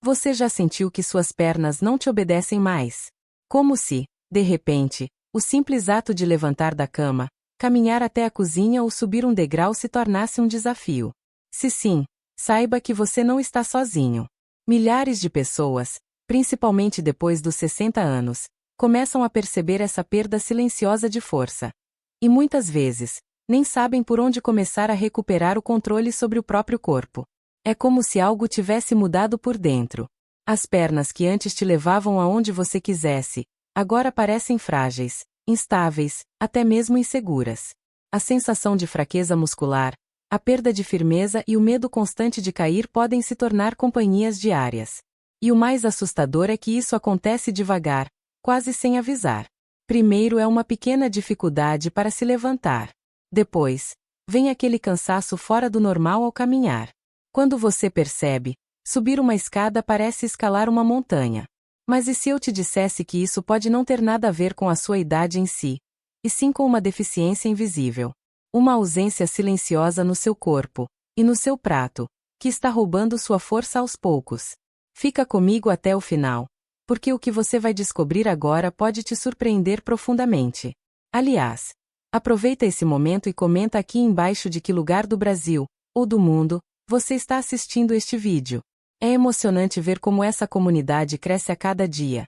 Você já sentiu que suas pernas não te obedecem mais? Como se, de repente, o simples ato de levantar da cama, caminhar até a cozinha ou subir um degrau se tornasse um desafio. Se sim, saiba que você não está sozinho. Milhares de pessoas, principalmente depois dos 60 anos, começam a perceber essa perda silenciosa de força. E muitas vezes, nem sabem por onde começar a recuperar o controle sobre o próprio corpo. É como se algo tivesse mudado por dentro. As pernas que antes te levavam aonde você quisesse, agora parecem frágeis, instáveis, até mesmo inseguras. A sensação de fraqueza muscular, a perda de firmeza e o medo constante de cair podem se tornar companhias diárias. E o mais assustador é que isso acontece devagar, quase sem avisar. Primeiro é uma pequena dificuldade para se levantar. Depois, vem aquele cansaço fora do normal ao caminhar. Quando você percebe, subir uma escada parece escalar uma montanha. Mas e se eu te dissesse que isso pode não ter nada a ver com a sua idade em si, e sim com uma deficiência invisível? Uma ausência silenciosa no seu corpo, e no seu prato, que está roubando sua força aos poucos. Fica comigo até o final, porque o que você vai descobrir agora pode te surpreender profundamente. Aliás, aproveita esse momento e comenta aqui embaixo de que lugar do Brasil, ou do mundo, você está assistindo este vídeo. É emocionante ver como essa comunidade cresce a cada dia.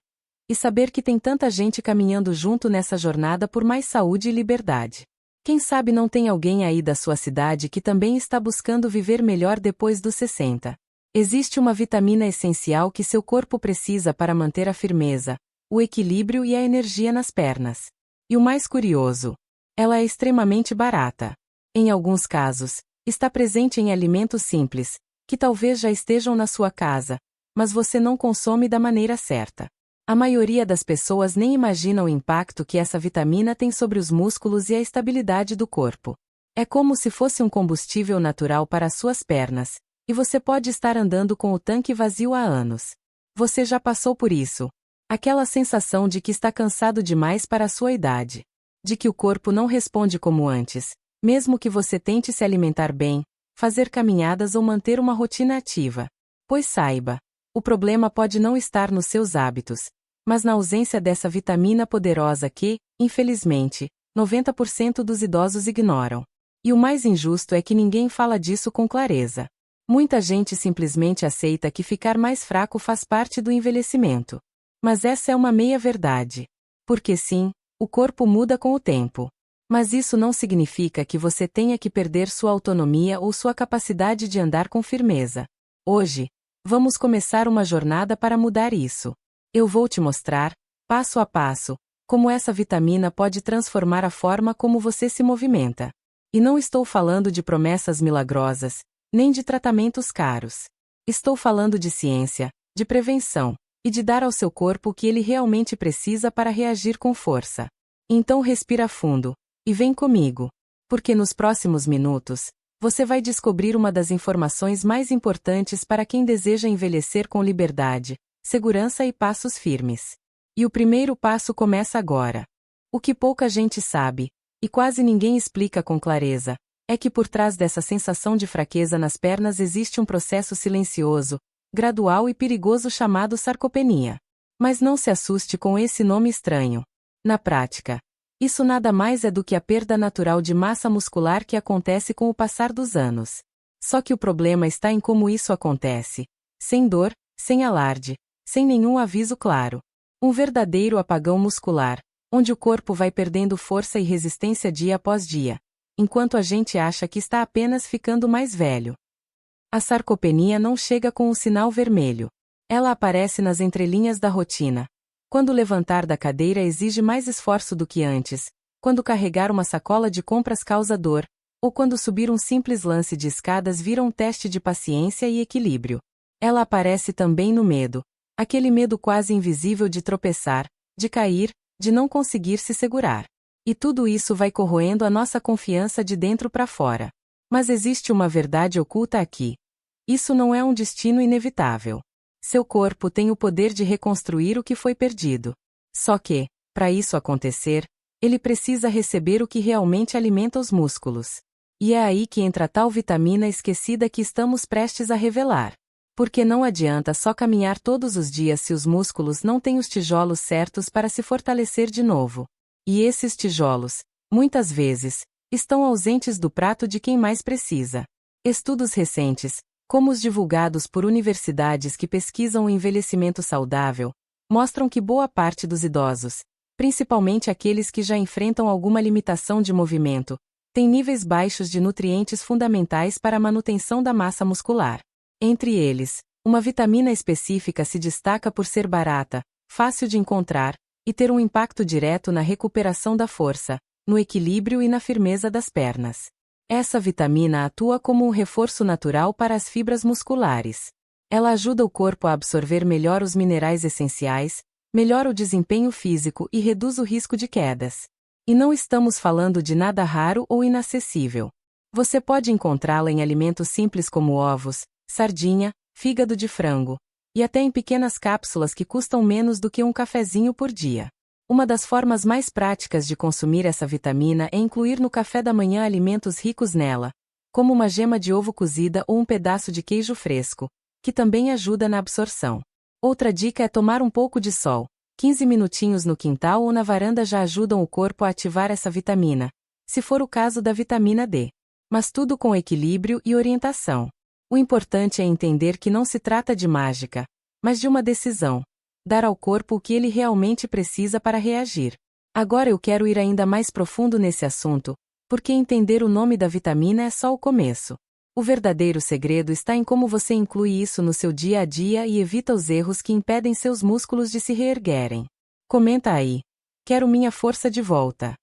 E saber que tem tanta gente caminhando junto nessa jornada por mais saúde e liberdade. Quem sabe não tem alguém aí da sua cidade que também está buscando viver melhor depois dos 60. Existe uma vitamina essencial que seu corpo precisa para manter a firmeza, o equilíbrio e a energia nas pernas. E o mais curioso, ela é extremamente barata. Em alguns casos, está presente em alimentos simples, que talvez já estejam na sua casa, mas você não consome da maneira certa. A maioria das pessoas nem imagina o impacto que essa vitamina tem sobre os músculos e a estabilidade do corpo. É como se fosse um combustível natural para as suas pernas, e você pode estar andando com o tanque vazio há anos. Você já passou por isso. Aquela sensação de que está cansado demais para a sua idade. De que o corpo não responde como antes, mesmo que você tente se alimentar bem, fazer caminhadas ou manter uma rotina ativa. Pois saiba, o problema pode não estar nos seus hábitos, mas na ausência dessa vitamina poderosa que, infelizmente, 90% dos idosos ignoram. E o mais injusto é que ninguém fala disso com clareza. Muita gente simplesmente aceita que ficar mais fraco faz parte do envelhecimento. Mas essa é uma meia-verdade. Porque sim, o corpo muda com o tempo. Mas isso não significa que você tenha que perder sua autonomia ou sua capacidade de andar com firmeza. Hoje, vamos começar uma jornada para mudar isso. Eu vou te mostrar, passo a passo, como essa vitamina pode transformar a forma como você se movimenta. E não estou falando de promessas milagrosas, nem de tratamentos caros. Estou falando de ciência, de prevenção, e de dar ao seu corpo o que ele realmente precisa para reagir com força. Então respira fundo, e vem comigo, porque nos próximos minutos, você vai descobrir uma das informações mais importantes para quem deseja envelhecer com liberdade, segurança e passos firmes. E o primeiro passo começa agora. O que pouca gente sabe, e quase ninguém explica com clareza, é que por trás dessa sensação de fraqueza nas pernas existe um processo silencioso, gradual e perigoso chamado sarcopenia. Mas não se assuste com esse nome estranho. Na prática, isso nada mais é do que a perda natural de massa muscular que acontece com o passar dos anos. Só que o problema está em como isso acontece. Sem dor, sem alarde, sem nenhum aviso claro. Um verdadeiro apagão muscular, onde o corpo vai perdendo força e resistência dia após dia, enquanto a gente acha que está apenas ficando mais velho. A sarcopenia não chega com um sinal vermelho. Ela aparece nas entrelinhas da rotina. Quando levantar da cadeira exige mais esforço do que antes, quando carregar uma sacola de compras causa dor, ou quando subir um simples lance de escadas vira um teste de paciência e equilíbrio. Ela aparece também no medo, aquele medo quase invisível de tropeçar, de cair, de não conseguir se segurar. E tudo isso vai corroendo a nossa confiança de dentro para fora. Mas existe uma verdade oculta aqui. Isso não é um destino inevitável. Seu corpo tem o poder de reconstruir o que foi perdido. Só que, para isso acontecer, ele precisa receber o que realmente alimenta os músculos. E é aí que entra a tal vitamina esquecida que estamos prestes a revelar. Porque não adianta só caminhar todos os dias se os músculos não têm os tijolos certos para se fortalecer de novo. E esses tijolos, muitas vezes, estão ausentes do prato de quem mais precisa. Estudos recentes, como os divulgados por universidades que pesquisam o envelhecimento saudável, mostram que boa parte dos idosos, principalmente aqueles que já enfrentam alguma limitação de movimento, têm níveis baixos de nutrientes fundamentais para a manutenção da massa muscular. Entre eles, uma vitamina específica se destaca por ser barata, fácil de encontrar, e ter um impacto direto na recuperação da força, no equilíbrio e na firmeza das pernas. Essa vitamina atua como um reforço natural para as fibras musculares. Ela ajuda o corpo a absorver melhor os minerais essenciais, melhora o desempenho físico e reduz o risco de quedas. E não estamos falando de nada raro ou inacessível. Você pode encontrá-la em alimentos simples como ovos, sardinha, fígado de frango, e até em pequenas cápsulas que custam menos do que um cafezinho por dia. Uma das formas mais práticas de consumir essa vitamina é incluir no café da manhã alimentos ricos nela, como uma gema de ovo cozida ou um pedaço de queijo fresco, que também ajuda na absorção. Outra dica é tomar um pouco de sol. 15 minutinhos no quintal ou na varanda já ajudam o corpo a ativar essa vitamina, se for o caso da vitamina D. Mas tudo com equilíbrio e orientação. O importante é entender que não se trata de mágica, mas de uma decisão. Dar ao corpo o que ele realmente precisa para reagir. Agora eu quero ir ainda mais profundo nesse assunto, porque entender o nome da vitamina é só o começo. O verdadeiro segredo está em como você inclui isso no seu dia a dia e evita os erros que impedem seus músculos de se reerguerem. Comenta aí. Quero minha força de volta.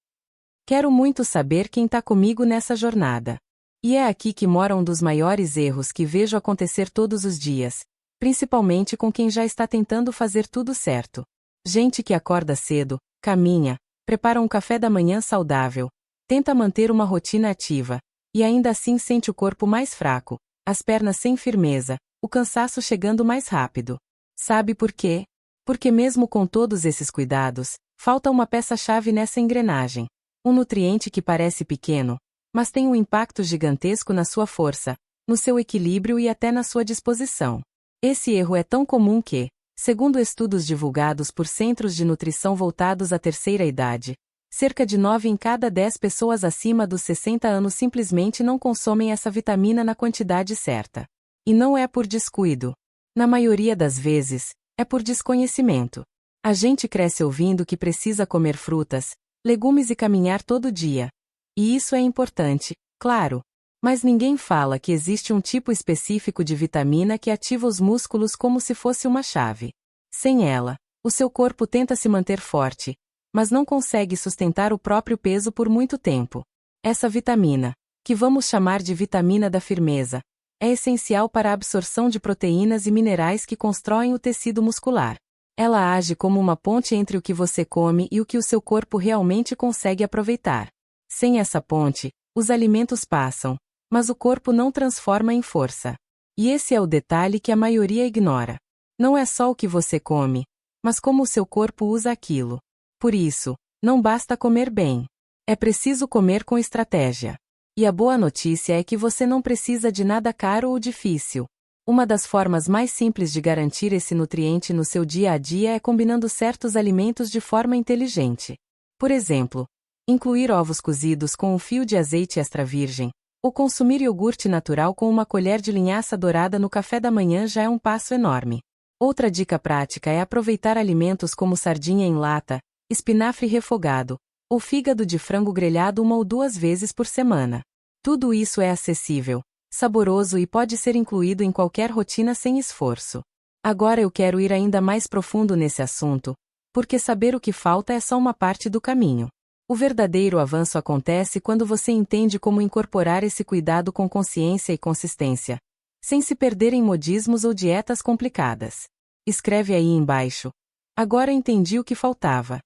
Quero muito saber quem está comigo nessa jornada. E é aqui que mora um dos maiores erros que vejo acontecer todos os dias, principalmente com quem já está tentando fazer tudo certo. Gente que acorda cedo, caminha, prepara um café da manhã saudável, tenta manter uma rotina ativa, e ainda assim sente o corpo mais fraco, as pernas sem firmeza, o cansaço chegando mais rápido. Sabe por quê? Porque mesmo com todos esses cuidados, falta uma peça-chave nessa engrenagem. Um nutriente que parece pequeno, mas tem um impacto gigantesco na sua força, no seu equilíbrio e até na sua disposição. Esse erro é tão comum que, segundo estudos divulgados por centros de nutrição voltados à terceira idade, cerca de 9 em cada 10 pessoas acima dos 60 anos simplesmente não consomem essa vitamina na quantidade certa. E não é por descuido. Na maioria das vezes, é por desconhecimento. A gente cresce ouvindo que precisa comer frutas, legumes e caminhar todo dia. E isso é importante, claro. Mas ninguém fala que existe um tipo específico de vitamina que ativa os músculos como se fosse uma chave. Sem ela, o seu corpo tenta se manter forte, mas não consegue sustentar o próprio peso por muito tempo. Essa vitamina, que vamos chamar de vitamina da firmeza, é essencial para a absorção de proteínas e minerais que constroem o tecido muscular. Ela age como uma ponte entre o que você come e o que o seu corpo realmente consegue aproveitar. Sem essa ponte, os alimentos passam, mas o corpo não transforma em força. E esse é o detalhe que a maioria ignora. Não é só o que você come, mas como o seu corpo usa aquilo. Por isso, não basta comer bem. É preciso comer com estratégia. E a boa notícia é que você não precisa de nada caro ou difícil. Uma das formas mais simples de garantir esse nutriente no seu dia a dia é combinando certos alimentos de forma inteligente. Por exemplo, incluir ovos cozidos com um fio de azeite extra virgem, ou consumir iogurte natural com uma colher de linhaça dourada no café da manhã já é um passo enorme. Outra dica prática é aproveitar alimentos como sardinha em lata, espinafre refogado, ou fígado de frango grelhado 1 ou 2 vezes por semana. Tudo isso é acessível, saboroso e pode ser incluído em qualquer rotina sem esforço. Agora eu quero ir ainda mais profundo nesse assunto, porque saber o que falta é só uma parte do caminho. O verdadeiro avanço acontece quando você entende como incorporar esse cuidado com consciência e consistência, sem se perder em modismos ou dietas complicadas. Escreve aí embaixo. Agora entendi o que faltava.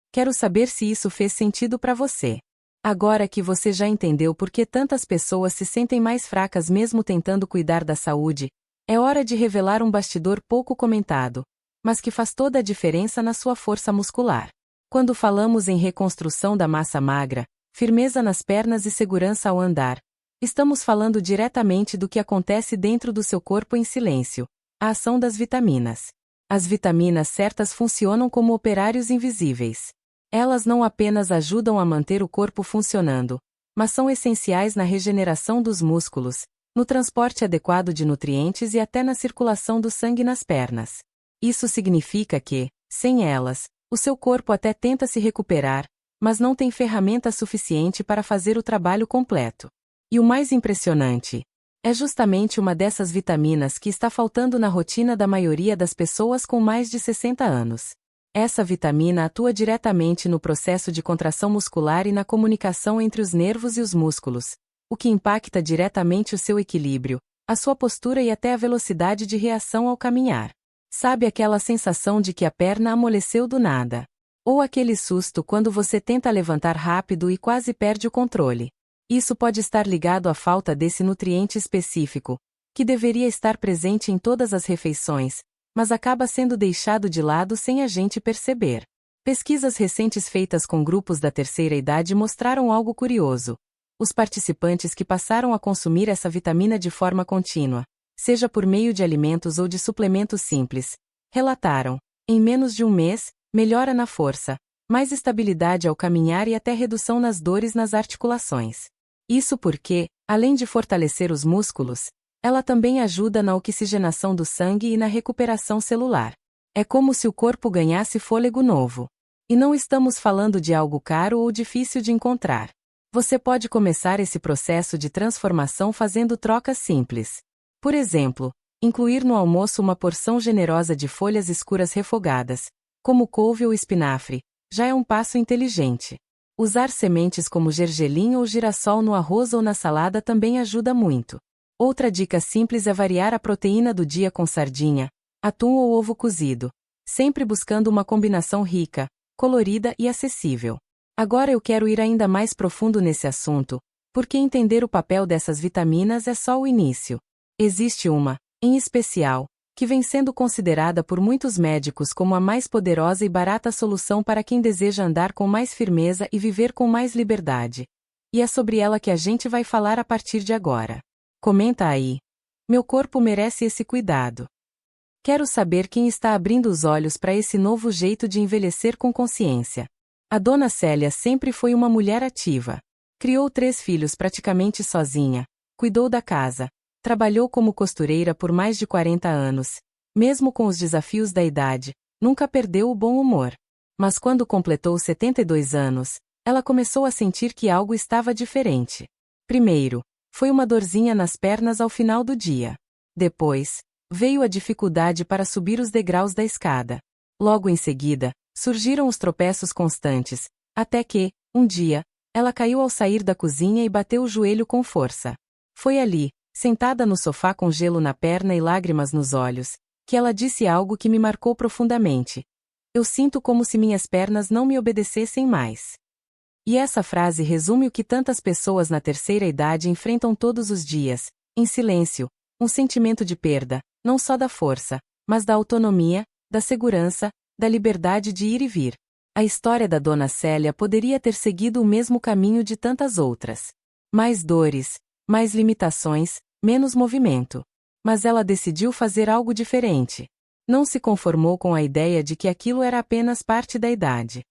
Quero saber se isso fez sentido para você. Agora que você já entendeu por que tantas pessoas se sentem mais fracas mesmo tentando cuidar da saúde, é hora de revelar um bastidor pouco comentado, mas que faz toda a diferença na sua força muscular. Quando falamos em reconstrução da massa magra, firmeza nas pernas e segurança ao andar, Estamos falando diretamente do que acontece dentro do seu corpo em silêncio. A ação das vitaminas. As vitaminas certas funcionam como operários invisíveis. Elas não apenas ajudam a manter o corpo funcionando, mas são essenciais na regeneração dos músculos, no transporte adequado de nutrientes e até na circulação do sangue nas pernas. Isso significa que, sem elas, o seu corpo até tenta se recuperar, mas não tem ferramenta suficiente para fazer o trabalho completo. E o mais impressionante é justamente uma dessas vitaminas que está faltando na rotina da maioria das pessoas com mais de 60 anos. Essa vitamina atua diretamente no processo de contração muscular e na comunicação entre os nervos e os músculos, o que impacta diretamente o seu equilíbrio, a sua postura e até a velocidade de reação ao caminhar. Sabe aquela sensação de que a perna amoleceu do nada? Ou aquele susto quando você tenta levantar rápido e quase perde o controle? Isso pode estar ligado à falta desse nutriente específico, que deveria estar presente em todas as refeições, mas acaba sendo deixado de lado sem a gente perceber. Pesquisas recentes feitas com grupos da terceira idade mostraram algo curioso. Os participantes que passaram a consumir essa vitamina de forma contínua, seja por meio de alimentos ou de suplementos simples, relataram, em menos de um mês, melhora na força, mais estabilidade ao caminhar e até redução nas dores nas articulações. Isso porque, além de fortalecer os músculos, ela também ajuda na oxigenação do sangue e na recuperação celular. É como se o corpo ganhasse fôlego novo. E não estamos falando de algo caro ou difícil de encontrar. Você pode começar esse processo de transformação fazendo trocas simples. Por exemplo, incluir no almoço uma porção generosa de folhas escuras refogadas, como couve ou espinafre, já é um passo inteligente. Usar sementes como gergelim ou girassol no arroz ou na salada também ajuda muito. Outra dica simples é variar a proteína do dia com sardinha, atum ou ovo cozido, sempre buscando uma combinação rica, colorida e acessível. Agora eu quero ir ainda mais profundo nesse assunto, porque entender o papel dessas vitaminas é só o início. Existe uma, em especial, que vem sendo considerada por muitos médicos como a mais poderosa e barata solução para quem deseja andar com mais firmeza e viver com mais liberdade. E é sobre ela que a gente vai falar a partir de agora. Comenta aí. Meu corpo merece esse cuidado. Quero saber quem está abrindo os olhos para esse novo jeito de envelhecer com consciência. A dona Célia sempre foi uma mulher ativa. Criou 3 filhos praticamente sozinha, cuidou da casa, trabalhou como costureira por mais de 40 anos, mesmo com os desafios da idade, nunca perdeu o bom humor. Mas quando completou 72 anos, ela começou a sentir que algo estava diferente. Primeiro, foi uma dorzinha nas pernas ao final do dia. Depois, veio a dificuldade para subir os degraus da escada. Logo em seguida, surgiram os tropeços constantes, até que, um dia, ela caiu ao sair da cozinha e bateu o joelho com força. Foi ali, sentada no sofá com gelo na perna e lágrimas nos olhos, que ela disse algo que me marcou profundamente. Eu sinto como se minhas pernas não me obedecessem mais. E essa frase resume o que tantas pessoas na terceira idade enfrentam todos os dias, em silêncio, um sentimento de perda, não só da força, mas da autonomia, da segurança, da liberdade de ir e vir. A história da dona Célia poderia ter seguido o mesmo caminho de tantas outras. Mais dores, mais limitações, menos movimento. Mas ela decidiu fazer algo diferente. Não se conformou com a ideia de que aquilo era apenas parte da idade.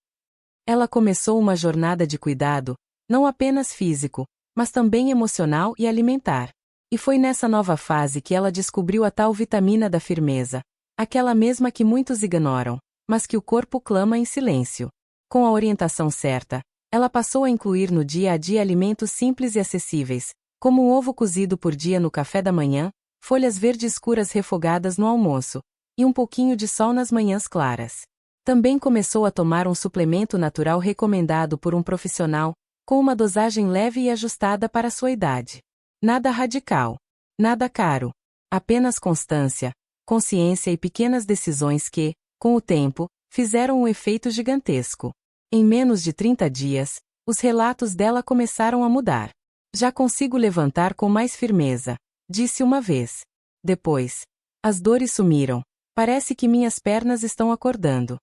Ela começou uma jornada de cuidado, não apenas físico, mas também emocional e alimentar. E foi nessa nova fase que ela descobriu a tal vitamina da firmeza, aquela mesma que muitos ignoram, mas que o corpo clama em silêncio. Com a orientação certa, ela passou a incluir no dia a dia alimentos simples e acessíveis, como um ovo cozido por dia no café da manhã, folhas verdes escuras refogadas no almoço, e um pouquinho de sol nas manhãs claras. Também começou a tomar um suplemento natural recomendado por um profissional, com uma dosagem leve e ajustada para sua idade. Nada radical. Nada caro. Apenas constância, consciência e pequenas decisões que, com o tempo, fizeram um efeito gigantesco. Em menos de 30 dias, os relatos dela começaram a mudar. Já consigo levantar com mais firmeza, disse uma vez. Depois, as dores sumiram. Parece que minhas pernas estão acordando.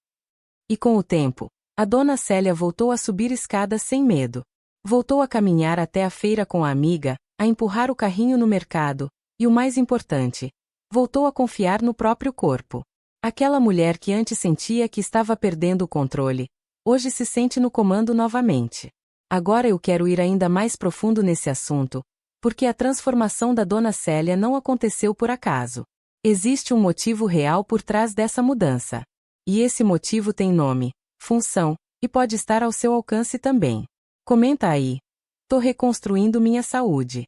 E com o tempo, a dona Célia voltou a subir escadas sem medo. Voltou a caminhar até a feira com a amiga, a empurrar o carrinho no mercado, e o mais importante, voltou a confiar no próprio corpo. Aquela mulher que antes sentia que estava perdendo o controle, hoje se sente no comando novamente. Agora eu quero ir ainda mais profundo nesse assunto, porque a transformação da Dona Célia não aconteceu por acaso. Existe um motivo real por trás dessa mudança. E esse motivo tem nome, função, e pode estar ao seu alcance também. Comenta aí. Tô reconstruindo minha saúde.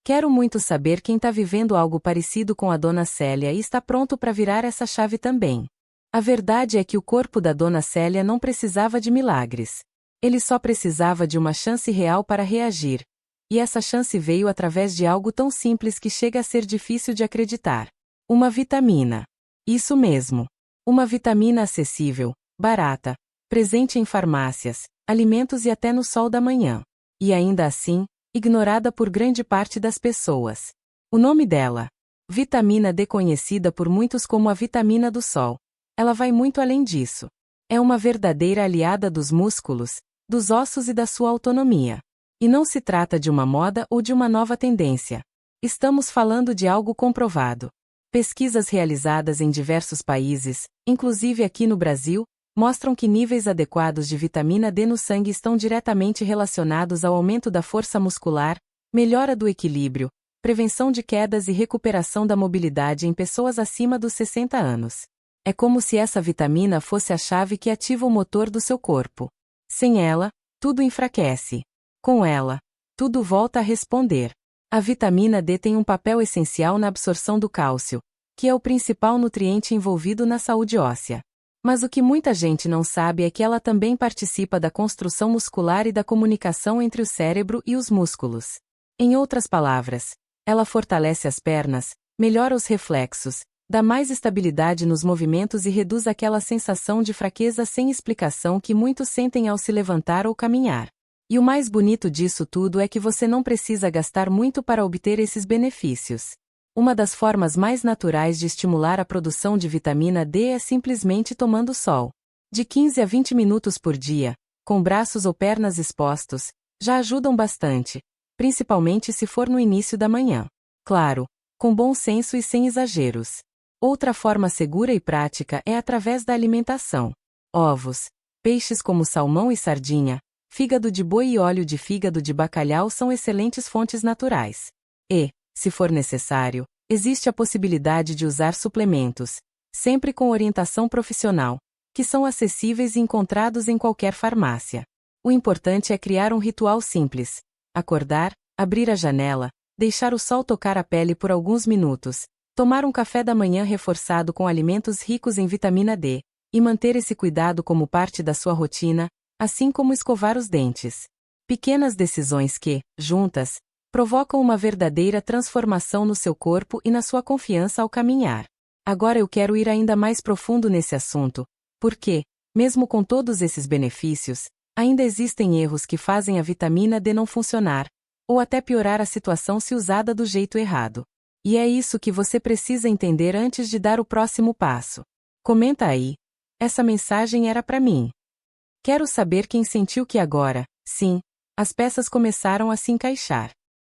Quero muito saber quem tá vivendo algo parecido com a Dona Célia e está pronto para virar essa chave também. A verdade é que o corpo da Dona Célia não precisava de milagres. Ele só precisava de uma chance real para reagir. E essa chance veio através de algo tão simples que chega a ser difícil de acreditar. Uma vitamina. Isso mesmo. Uma vitamina acessível, barata, presente em farmácias, alimentos e até no sol da manhã. E ainda assim, ignorada por grande parte das pessoas. O nome dela, vitamina D, conhecida por muitos como a vitamina do sol. Ela vai muito além disso. É uma verdadeira aliada dos músculos, dos ossos e da sua autonomia. E não se trata de uma moda ou de uma nova tendência. Estamos falando de algo comprovado. Pesquisas realizadas em diversos países, inclusive aqui no Brasil, mostram que níveis adequados de vitamina D no sangue estão diretamente relacionados ao aumento da força muscular, melhora do equilíbrio, prevenção de quedas e recuperação da mobilidade em pessoas acima dos 60 anos. É como se essa vitamina fosse a chave que ativa o motor do seu corpo. Sem ela, tudo enfraquece. Com ela, tudo volta a responder. A vitamina D tem um papel essencial na absorção do cálcio, que é o principal nutriente envolvido na saúde óssea. Mas o que muita gente não sabe é que ela também participa da construção muscular e da comunicação entre o cérebro e os músculos. Em outras palavras, ela fortalece as pernas, melhora os reflexos, dá mais estabilidade nos movimentos e reduz aquela sensação de fraqueza sem explicação que muitos sentem ao se levantar ou caminhar. E o mais bonito disso tudo é que você não precisa gastar muito para obter esses benefícios. Uma das formas mais naturais de estimular a produção de vitamina D é simplesmente tomando sol. De 15 a 20 minutos por dia, com braços ou pernas expostos, já ajudam bastante, principalmente se for no início da manhã. Claro, com bom senso e sem exageros. Outra forma segura e prática é através da alimentação. Ovos, peixes como salmão e sardinha, fígado de boi e óleo de fígado de bacalhau são excelentes fontes naturais. E, se for necessário, existe a possibilidade de usar suplementos, sempre com orientação profissional, que são acessíveis e encontrados em qualquer farmácia. O importante é criar um ritual simples: acordar, abrir a janela, deixar o sol tocar a pele por alguns minutos, tomar um café da manhã reforçado com alimentos ricos em vitamina D, e manter esse cuidado como parte da sua rotina, assim como escovar os dentes. Pequenas decisões que, juntas, provocam uma verdadeira transformação no seu corpo e na sua confiança ao caminhar. Agora eu quero ir ainda mais profundo nesse assunto, porque, mesmo com todos esses benefícios, ainda existem erros que fazem a vitamina D não funcionar, ou até piorar a situação se usada do jeito errado. E é isso que você precisa entender antes de dar o próximo passo. Comenta aí. Essa mensagem era para mim. Quero saber quem sentiu que agora, sim, as peças começaram a se encaixar.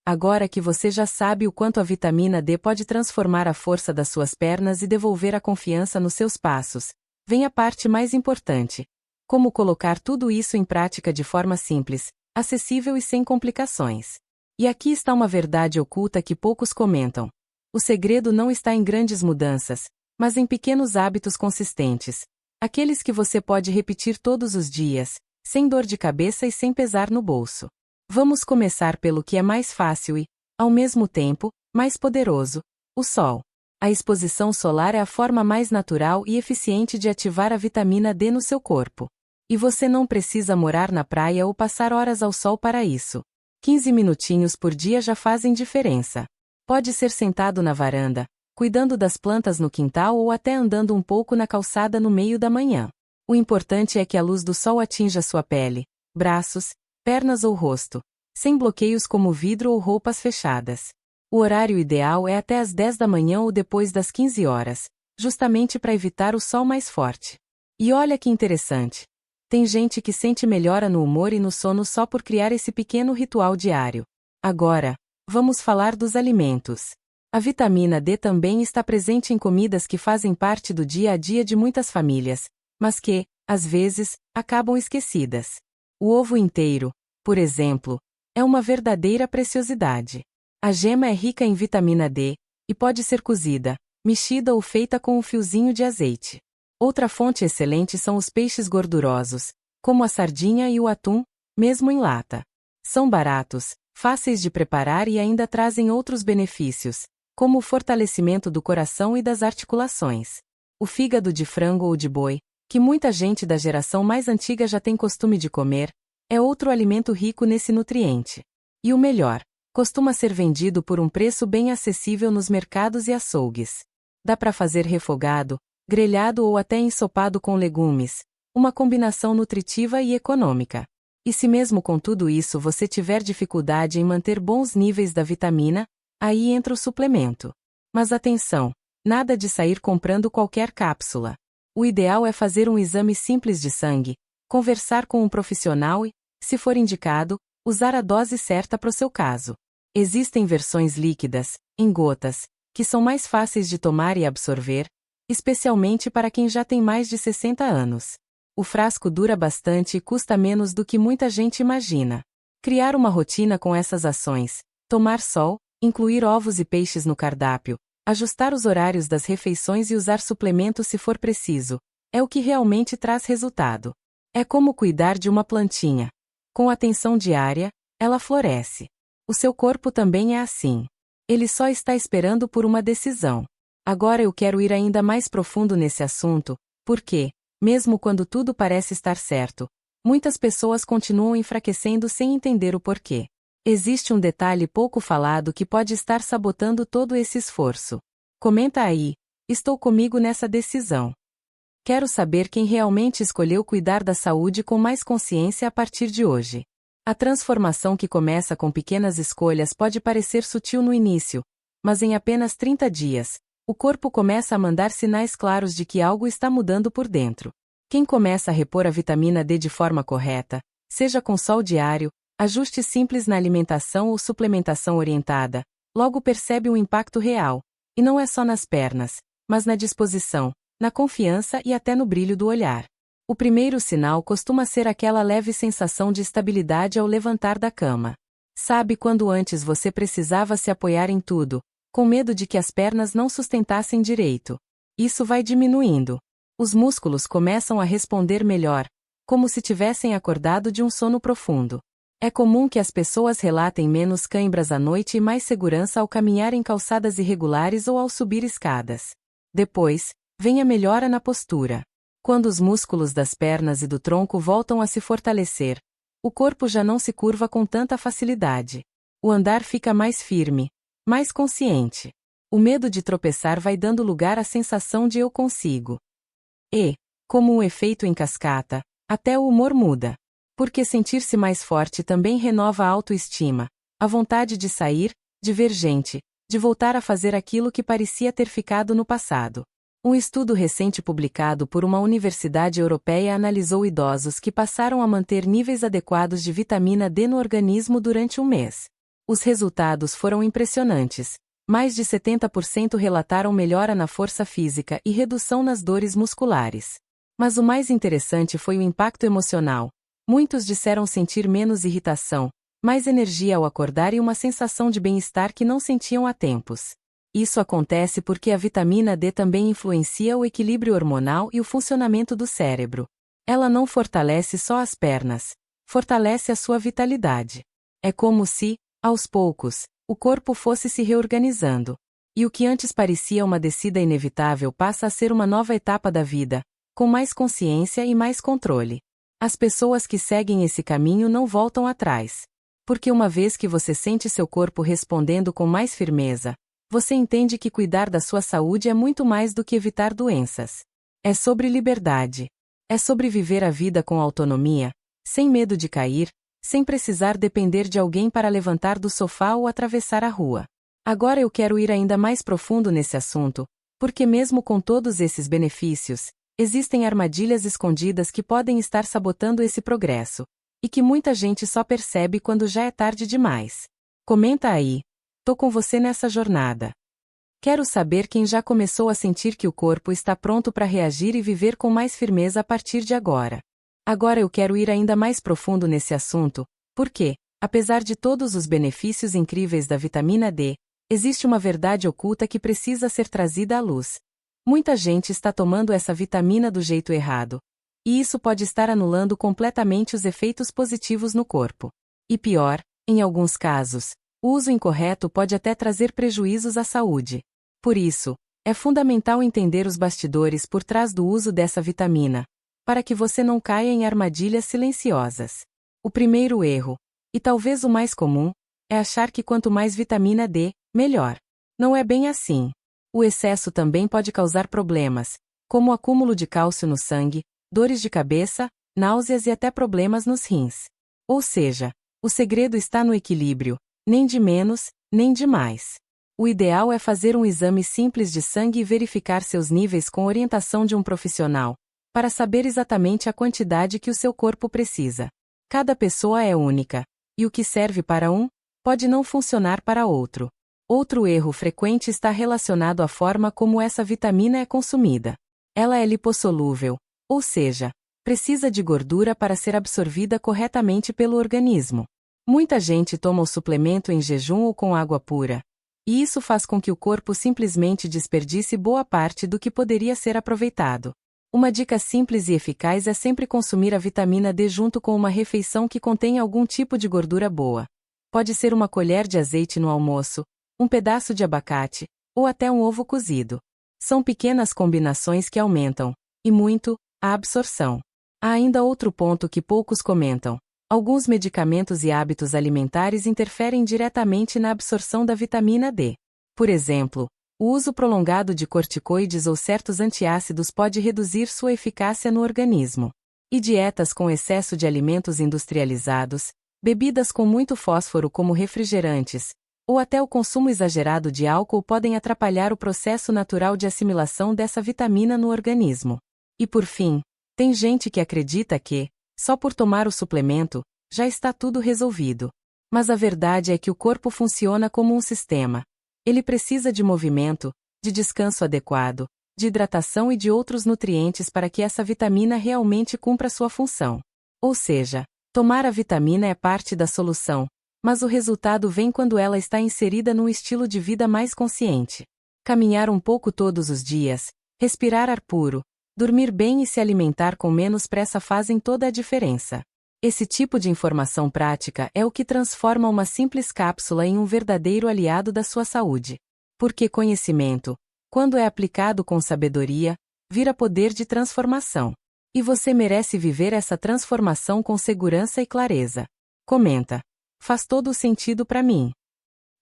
Agora que você já sabe o quanto a vitamina D pode transformar a força das suas pernas e devolver a confiança nos seus passos, vem a parte mais importante: como colocar tudo isso em prática de forma simples, acessível e sem complicações. E aqui está uma verdade oculta que poucos comentam. O segredo não está em grandes mudanças, mas em pequenos hábitos consistentes, aqueles que você pode repetir todos os dias, sem dor de cabeça e sem pesar no bolso. Vamos começar pelo que é mais fácil e, ao mesmo tempo, mais poderoso: o sol. A exposição solar é a forma mais natural e eficiente de ativar a vitamina D no seu corpo. E você não precisa morar na praia ou passar horas ao sol para isso. 15 minutinhos por dia já fazem diferença. Pode ser sentado na varanda, cuidando das plantas no quintal ou até andando um pouco na calçada no meio da manhã. O importante é que a luz do sol atinja sua pele, braços, pernas ou rosto, sem bloqueios como vidro ou roupas fechadas. O horário ideal é até às 10 da manhã ou depois das 15 horas, justamente para evitar o sol mais forte. E olha que interessante. Tem gente que sente melhora no humor e no sono só por criar esse pequeno ritual diário. Agora, Vamos falar dos alimentos. A vitamina D também está presente em comidas que fazem parte do dia a dia de muitas famílias, mas que, às vezes, acabam esquecidas. O ovo inteiro, por exemplo, é uma verdadeira preciosidade. A gema é rica em vitamina D, e pode ser cozida, mexida ou feita com um fiozinho de azeite. Outra fonte excelente são os peixes gordurosos, como a sardinha e o atum, mesmo em lata. São baratos, fáceis de preparar e ainda trazem outros benefícios, como o fortalecimento do coração e das articulações. O fígado de frango ou de boi, que muita gente da geração mais antiga já tem costume de comer, é outro alimento rico nesse nutriente. E o melhor, costuma ser vendido por um preço bem acessível nos mercados e açougues. Dá para fazer refogado, grelhado ou até ensopado com legumes, uma combinação nutritiva e econômica. E se mesmo com tudo isso você tiver dificuldade em manter bons níveis da vitamina, aí entra o suplemento. Mas atenção, nada de sair comprando qualquer cápsula. O ideal é fazer um exame simples de sangue, conversar com um profissional e, se for indicado, usar a dose certa para o seu caso. Existem versões líquidas, em gotas, que são mais fáceis de tomar e absorver, especialmente para quem já tem mais de 60 anos. O frasco dura bastante e custa menos do que muita gente imagina. Criar uma rotina com essas ações, tomar sol, incluir ovos e peixes no cardápio, ajustar os horários das refeições e usar suplementos se for preciso, é o que realmente traz resultado. É como cuidar de uma plantinha. Com atenção diária, ela floresce. O seu corpo também é assim. Ele só está esperando por uma decisão. Agora eu quero ir ainda mais profundo nesse assunto, porque, mesmo quando tudo parece estar certo, muitas pessoas continuam enfraquecendo sem entender o porquê. Existe um detalhe pouco falado que pode estar sabotando todo esse esforço. Comenta aí, estou comigo nessa decisão. Quero saber quem realmente escolheu cuidar da saúde com mais consciência a partir de hoje. A transformação que começa com pequenas escolhas pode parecer sutil no início, mas em apenas 30 dias, o corpo começa a mandar sinais claros de que algo está mudando por dentro. Quem começa a repor a vitamina D de forma correta, seja com sol diário, ajuste simples na alimentação ou suplementação orientada, logo percebe um impacto real, e não é só nas pernas, mas na disposição, na confiança e até no brilho do olhar. O primeiro sinal costuma ser aquela leve sensação de estabilidade ao levantar da cama. Sabe quando antes você precisava se apoiar em tudo, com medo de que as pernas não sustentassem direito? Isso vai diminuindo. Os músculos começam a responder melhor, como se tivessem acordado de um sono profundo. É comum que as pessoas relatem menos cãibras à noite e mais segurança ao caminhar em calçadas irregulares ou ao subir escadas. Depois, vem a melhora na postura. Quando os músculos das pernas e do tronco voltam a se fortalecer, o corpo já não se curva com tanta facilidade. O andar fica mais firme, mais consciente. O medo de tropeçar vai dando lugar à sensação de eu consigo. E, como um efeito em cascata, até o humor muda. Porque sentir-se mais forte também renova a autoestima, a vontade de sair, de ver gente, de voltar a fazer aquilo que parecia ter ficado no passado. Um estudo recente publicado por uma universidade europeia analisou idosos que passaram a manter níveis adequados de vitamina D no organismo durante um mês. Os resultados foram impressionantes. Mais de 70% relataram melhora na força física e redução nas dores musculares. Mas o mais interessante foi o impacto emocional. Muitos disseram sentir menos irritação, mais energia ao acordar e uma sensação de bem-estar que não sentiam há tempos. Isso acontece porque a vitamina D também influencia o equilíbrio hormonal e o funcionamento do cérebro. Ela não fortalece só as pernas, fortalece a sua vitalidade. É como se, aos poucos, o corpo fosse se reorganizando. E o que antes parecia uma descida inevitável passa a ser uma nova etapa da vida, com mais consciência e mais controle. As pessoas que seguem esse caminho não voltam atrás. Porque uma vez que você sente seu corpo respondendo com mais firmeza, você entende que cuidar da sua saúde é muito mais do que evitar doenças. É sobre liberdade. É sobre viver a vida com autonomia, sem medo de cair, sem precisar depender de alguém para levantar do sofá ou atravessar a rua. Agora eu quero ir ainda mais profundo nesse assunto, porque mesmo com todos esses benefícios, existem armadilhas escondidas que podem estar sabotando esse progresso, e que muita gente só percebe quando já é tarde demais. Comenta aí, tô com você nessa jornada. Quero saber quem já começou a sentir que o corpo está pronto para reagir e viver com mais firmeza a partir de agora. Agora eu quero ir ainda mais profundo nesse assunto, porque, apesar de todos os benefícios incríveis da vitamina D, existe uma verdade oculta que precisa ser trazida à luz. Muita gente está tomando essa vitamina do jeito errado. E isso pode estar anulando completamente os efeitos positivos no corpo. E pior, em alguns casos, o uso incorreto pode até trazer prejuízos à saúde. Por isso, é fundamental entender os bastidores por trás do uso dessa vitamina, para que você não caia em armadilhas silenciosas. O primeiro erro, e talvez o mais comum, é achar que quanto mais vitamina D, melhor. Não é bem assim. O excesso também pode causar problemas, como o acúmulo de cálcio no sangue, dores de cabeça, náuseas e até problemas nos rins. Ou seja, o segredo está no equilíbrio, nem de menos, nem de mais. O ideal é fazer um exame simples de sangue e verificar seus níveis com orientação de um profissional, para saber exatamente a quantidade que o seu corpo precisa. Cada pessoa é única, e o que serve para um, pode não funcionar para outro. Outro erro frequente está relacionado à forma como essa vitamina é consumida. Ela é lipossolúvel, ou seja, precisa de gordura para ser absorvida corretamente pelo organismo. Muita gente toma o suplemento em jejum ou com água pura, e isso faz com que o corpo simplesmente desperdice boa parte do que poderia ser aproveitado. Uma dica simples e eficaz é sempre consumir a vitamina D junto com uma refeição que contém algum tipo de gordura boa. Pode ser uma colher de azeite no almoço, um pedaço de abacate, ou até um ovo cozido. São pequenas combinações que aumentam, e muito, a absorção. Há ainda outro ponto que poucos comentam. Alguns medicamentos e hábitos alimentares interferem diretamente na absorção da vitamina D. Por exemplo, o uso prolongado de corticoides ou certos antiácidos pode reduzir sua eficácia no organismo. E dietas com excesso de alimentos industrializados, bebidas com muito fósforo como refrigerantes, ou até o consumo exagerado de álcool podem atrapalhar o processo natural de assimilação dessa vitamina no organismo. E por fim, tem gente que acredita que, só por tomar o suplemento, já está tudo resolvido. Mas a verdade é que o corpo funciona como um sistema. Ele precisa de movimento, de descanso adequado, de hidratação e de outros nutrientes para que essa vitamina realmente cumpra sua função. Ou seja, tomar a vitamina é parte da solução, mas o resultado vem quando ela está inserida num estilo de vida mais consciente. Caminhar um pouco todos os dias, respirar ar puro, dormir bem e se alimentar com menos pressa fazem toda a diferença. Esse tipo de informação prática é o que transforma uma simples cápsula em um verdadeiro aliado da sua saúde. Porque conhecimento, quando é aplicado com sabedoria, vira poder de transformação. E você merece viver essa transformação com segurança e clareza. Comenta. Faz todo o sentido para mim.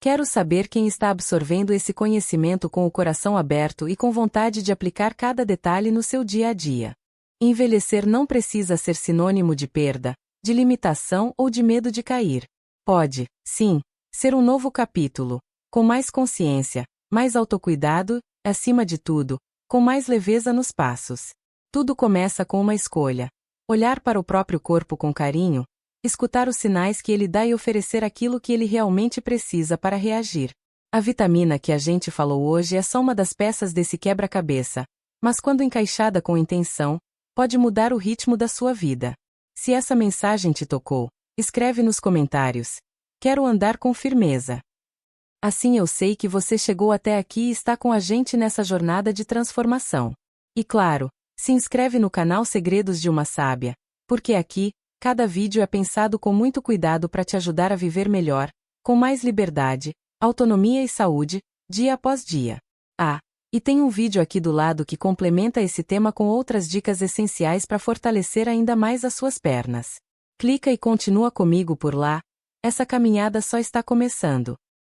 Quero saber quem está absorvendo esse conhecimento com o coração aberto e com vontade de aplicar cada detalhe no seu dia a dia. Envelhecer não precisa ser sinônimo de perda, de limitação ou de medo de cair. Pode, sim, ser um novo capítulo, com mais consciência, mais autocuidado, acima de tudo, com mais leveza nos passos. Tudo começa com uma escolha. Olhar para o próprio corpo com carinho, escutar os sinais que ele dá e oferecer aquilo que ele realmente precisa para reagir. A vitamina que a gente falou hoje é só uma das peças desse quebra-cabeça, mas quando encaixada com intenção, pode mudar o ritmo da sua vida. Se essa mensagem te tocou, escreve nos comentários. Quero andar com firmeza. Assim eu sei que você chegou até aqui e está com a gente nessa jornada de transformação. E claro, se inscreve no canal Segredos de uma Sábia, porque aqui, cada vídeo é pensado com muito cuidado para te ajudar a viver melhor, com mais liberdade, autonomia e saúde, dia após dia. Ah, e tem um vídeo aqui do lado que complementa esse tema com outras dicas essenciais para fortalecer ainda mais as suas pernas. Clica e continua comigo por lá, essa caminhada só está começando.